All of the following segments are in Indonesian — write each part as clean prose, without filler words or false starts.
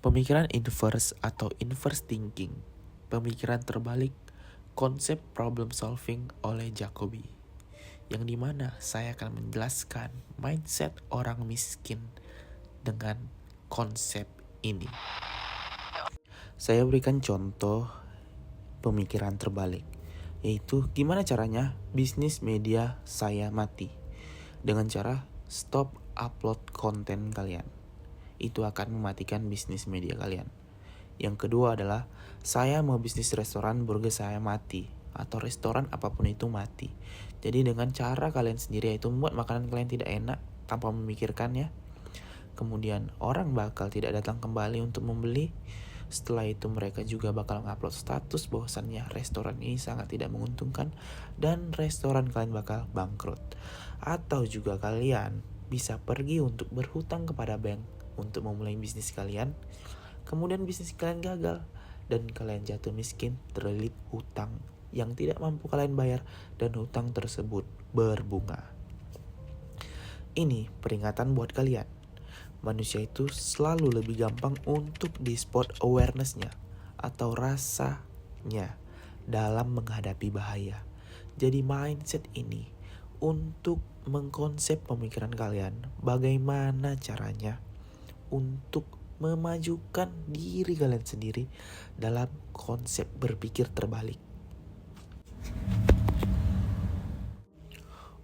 Pemikiran inverse atau inverse thinking, pemikiran terbalik, konsep problem solving oleh Jacobi, yang dimana saya akan menjelaskan mindset orang miskin dengan konsep ini. Saya berikan contoh pemikiran terbalik, yaitu gimana caranya bisnis media saya mati. Dengan cara stop upload konten kalian. Itu akan mematikan bisnis media kalian. Yang kedua adalah saya mau bisnis restoran burger saya mati, atau restoran apapun itu mati. Jadi dengan cara kalian sendiri, yaitu membuat makanan kalian tidak enak tanpa memikirkannya, kemudian orang bakal tidak datang kembali untuk membeli. Setelah itu mereka juga bakal ngupload status bahwasannya restoran ini sangat tidak menguntungkan dan restoran kalian bakal bangkrut. Atau juga kalian bisa pergi untuk berhutang kepada bank untuk memulai bisnis kalian, kemudian bisnis kalian gagal dan kalian jatuh miskin terlilit hutang yang tidak mampu kalian bayar dan hutang tersebut berbunga. Ini peringatan buat kalian. Manusia itu selalu lebih gampang untuk di-spot awareness-nya atau rasanya dalam menghadapi bahaya. Jadi mindset ini untuk mengkonsep pemikiran kalian, bagaimana caranya untuk memajukan diri kalian sendiri dalam konsep berpikir terbalik.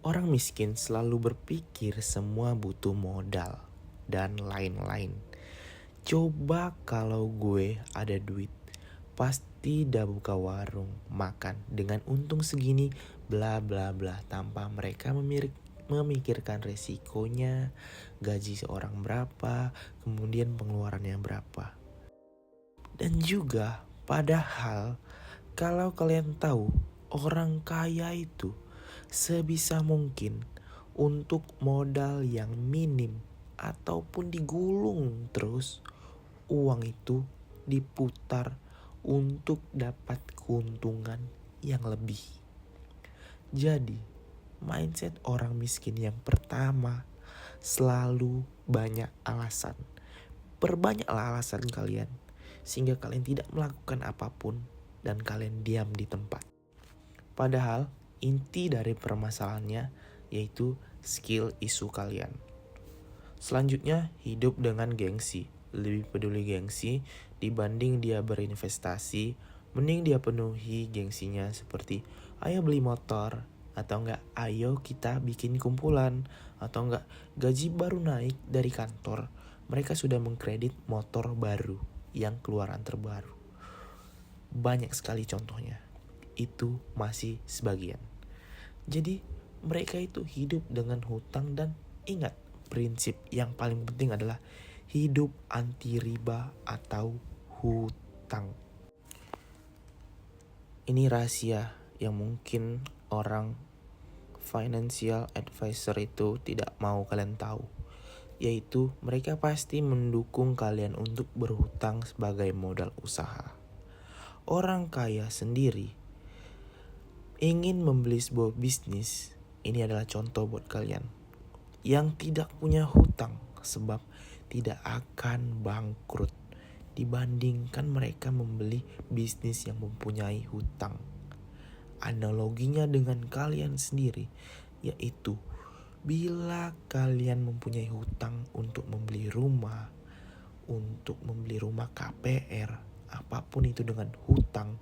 Orang miskin selalu berpikir semua butuh modal dan lain-lain. Coba kalau gue ada duit, pasti dah buka warung makan dengan untung segini bla bla bla, tanpa mereka memikirkan resikonya, gaji seorang berapa, kemudian pengeluarannya berapa. Dan juga padahal kalau kalian tahu orang kaya itu sebisa mungkin untuk modal yang minim ataupun digulung terus, uang itu diputar untuk dapat keuntungan yang lebih. Jadi mindset orang miskin yang pertama, selalu banyak alasan. Perbanyaklah alasan kalian sehingga kalian tidak melakukan apapun dan kalian diam di tempat. Padahal inti dari permasalahannya yaitu skill isu kalian. Selanjutnya, hidup dengan gengsi. Lebih peduli gengsi dibanding dia berinvestasi, mending dia penuhi gengsinya seperti ayo beli motor, atau enggak ayo kita bikin kumpulan, atau enggak gaji baru naik dari kantor, mereka sudah mengkredit motor baru yang keluaran terbaru. Banyak sekali contohnya. Itu masih sebagian. Jadi mereka itu hidup dengan hutang, dan ingat, prinsip yang paling penting adalah hidup anti riba atau hutang. Ini rahasia yang mungkin orang financial advisor itu tidak mau kalian tahu, yaitu mereka pasti mendukung kalian untuk berhutang sebagai modal usaha. Orang kaya sendiri ingin membeli sebuah bisnis, ini adalah contoh buat kalian, yang tidak punya hutang sebab tidak akan bangkrut dibandingkan mereka membeli bisnis yang mempunyai hutang. Analoginya dengan kalian sendiri, yaitu bila kalian mempunyai hutang untuk membeli rumah KPR, apapun itu dengan hutang,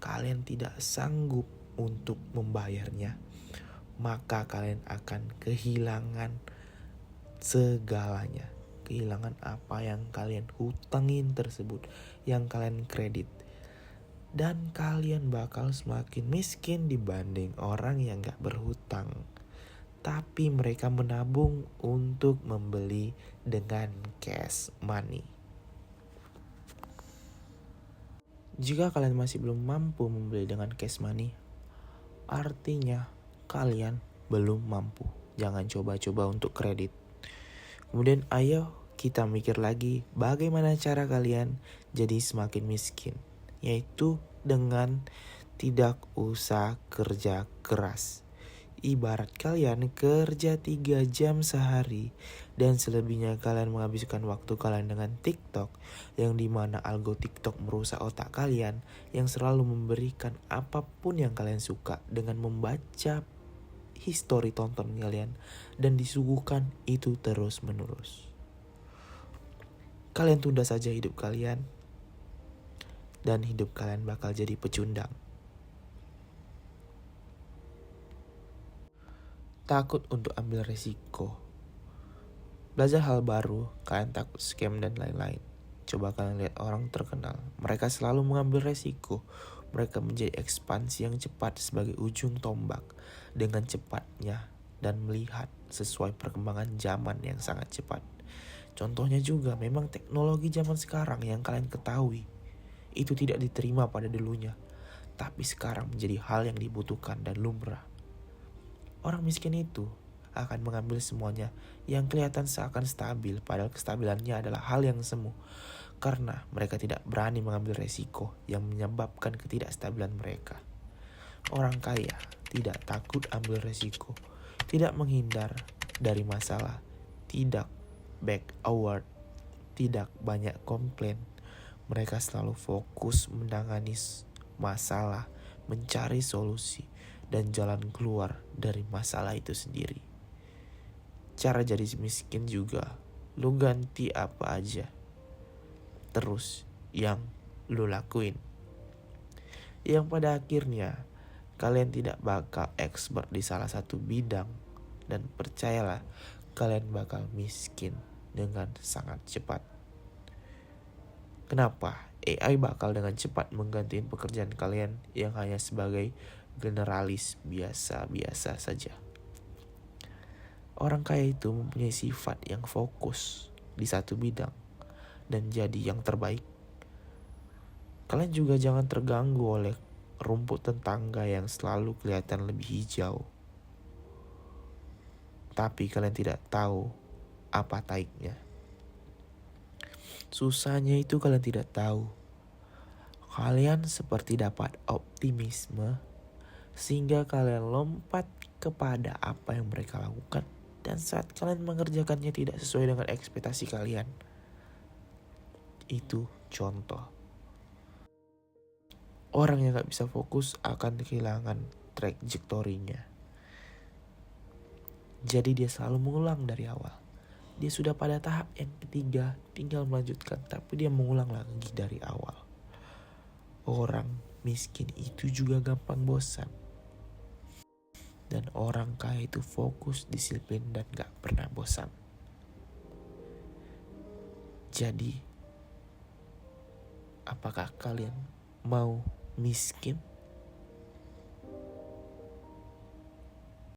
kalian tidak sanggup untuk membayarnya, maka kalian akan kehilangan segalanya. Kehilangan apa yang kalian hutangin tersebut, yang kalian kredit. Dan kalian bakal semakin miskin dibanding orang yang gak berhutang, tapi mereka menabung untuk membeli dengan cash money. Jika kalian masih belum mampu membeli dengan cash money, artinya kalian belum mampu. Jangan coba-coba untuk kredit. Kemudian ayo kita mikir lagi bagaimana cara kalian jadi semakin miskin, yaitu dengan tidak usah kerja keras. Ibarat kalian kerja 3 jam sehari dan selebihnya kalian menghabiskan waktu kalian dengan TikTok, yang dimana algo TikTok merusak otak kalian yang selalu memberikan apapun yang kalian suka dengan membaca histori tonton kalian dan disuguhkan itu terus menerus. Kalian tunda saja hidup kalian dan hidup kalian bakal jadi pecundang. Takut untuk ambil resiko. Belajar hal baru, kalian takut scam dan lain-lain. Coba kalian lihat orang terkenal, mereka selalu mengambil resiko. Mereka menjadi ekspansi yang cepat sebagai ujung tombak dengan cepatnya dan melihat sesuai perkembangan zaman yang sangat cepat. Contohnya juga memang teknologi zaman sekarang yang kalian ketahui itu tidak diterima pada dulunya, tapi sekarang menjadi hal yang dibutuhkan dan lumrah. Orang miskin itu akan mengambil semuanya yang kelihatan seakan stabil, padahal kestabilannya adalah hal yang semu. Karena mereka tidak berani mengambil resiko yang menyebabkan ketidakstabilan mereka. Orang kaya tidak takut ambil resiko, tidak menghindar dari masalah, tidak back award, tidak banyak komplain. Mereka selalu fokus menangani masalah, mencari solusi, dan jalan keluar dari masalah itu sendiri. Cara jadi miskin juga, lu ganti apa aja, terus yang lu lakuin. Yang pada akhirnya, kalian tidak bakal expert di salah satu bidang, dan percayalah, kalian bakal miskin dengan sangat cepat. Kenapa? AI bakal dengan cepat menggantikan pekerjaan kalian yang hanya sebagai generalis biasa-biasa saja. Orang kaya itu mempunyai sifat yang fokus di satu bidang dan jadi yang terbaik. Kalian juga jangan terganggu oleh rumput tetangga yang selalu kelihatan lebih hijau, tapi kalian tidak tahu apa taiknya. Susahnya itu kalian tidak tahu. Kalian seperti dapat optimisme sehingga kalian lompat kepada apa yang mereka lakukan, dan saat kalian mengerjakannya tidak sesuai dengan ekspektasi kalian. Itu contoh. Orang yang gak bisa fokus akan kehilangan trajektorinya. Jadi dia selalu mengulang dari awal. Dia sudah pada tahap yang ketiga, tinggal melanjutkan, tapi dia mengulang lagi dari awal. Orang miskin itu juga gampang bosan. Dan orang kaya itu fokus, disiplin, dan gak pernah bosan. Jadi, apakah kalian mau miskin?